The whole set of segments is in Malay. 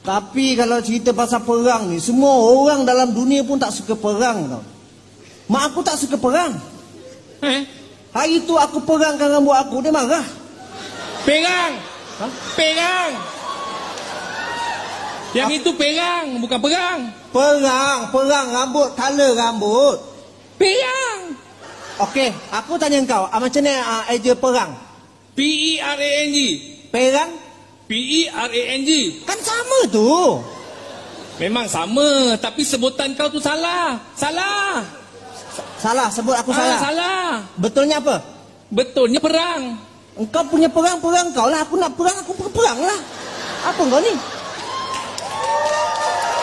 Tapi kalau cerita pasal perang ni, semua orang dalam dunia pun tak suka perang tau. Mak aku tak suka perang. Hari tu aku perangkan rambut aku, dia marah. Perang. Ha? Perang. Yang itu perang, bukan perang. Perang rambut, color rambut. Perang. Okey, aku tanya kau, macam mana idea perang? P-E-R-A-N-G. Perang? P-E-R-A-N-G. Kan sama tu. Memang sama, tapi sebutan kau tu salah. Salah. Salah, sebut aku salah. Salah. Betulnya apa? Betulnya perang. Engkau punya perang kau lah. Aku nak perang, aku perang lah. Apa kau ni?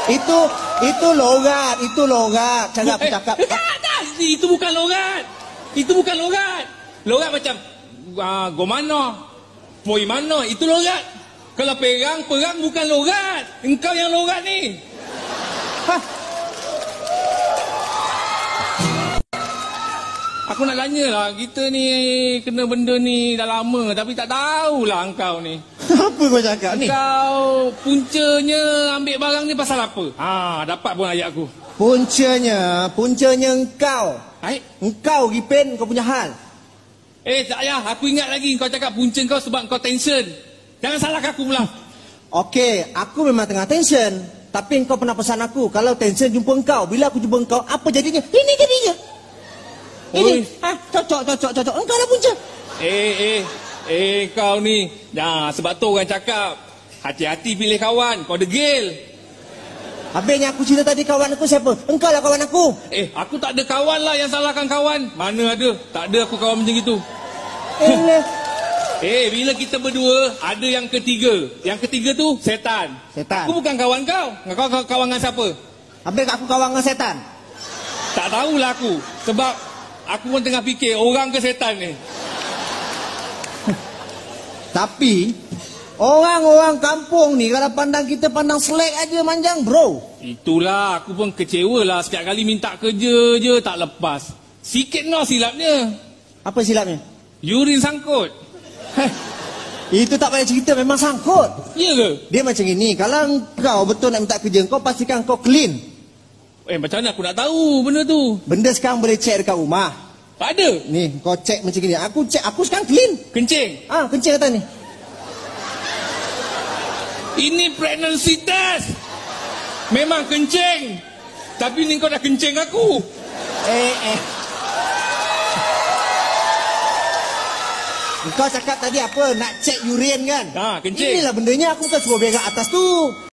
Itu logat. Cara aku cakap. Itu bukan logat. Logat macam gomano, poi mano, itu logat. Kalau perang bukan logat. Engkau yang logat ni. Aku nak tanya lah, kita ni kena benda ni dah lama tapi tak tahulah engkau ni. Apa kau cakap ni? Engkau puncanya ambil barang ni pasal apa? Dapat pun ayat aku. Puncanya engkau. Engkau Ripen, kau punya hal. Tak payah, aku ingat lagi kau cakap punca kau sebab kau tension. Jangan salahkan aku pula. Okey, aku memang tengah tension. Tapi engkau pernah pesan aku, kalau tension jumpa engkau, bila aku jumpa engkau, apa jadinya? Ini jadinya. Ini, cocok. Engkau dah punca. Kau ni. Sebab tu orang cakap, hati-hati pilih kawan, kau degil. Habisnya aku cerita tadi kawan aku siapa? Engkau lah kawan aku. Aku tak ada kawan lah yang salahkan kawan. Mana ada? Tak ada aku kawan macam itu. Bila kita berdua, ada yang ketiga. Yang ketiga tu, setan. Aku bukan kawan kau. Kau kawan dengan siapa? Habis aku kawan dengan setan? Tak tahulah aku. Sebab aku pun tengah fikir, orang ke setan ni? Tapi orang-orang kampung ni kalau pandang kita pandang selek aja manjang, bro. Itulah, aku pun kecewa lah. Setiap kali minta kerja je tak lepas. Sikit no silapnya. Apa silapnya? Urin sangkut. Itu tak payah cerita, memang sangkut. Ya ke? Dia macam ini, kalau kau betul nak minta kerja, kau pastikan kau clean. Macam mana aku nak tahu benda tu? Benda sekarang boleh cek dekat rumah. Tak ada. Ni, kau cek macam ni. Aku cek, aku sekarang clean. Kencing? Kencing kata ni. Ini pregnancy test. Memang kencing. Tapi ni kau dah kencing aku. Kau cakap tadi apa? Nak cek urin kan? Kencing. Inilah bendanya, aku kan suruh berak atas tu.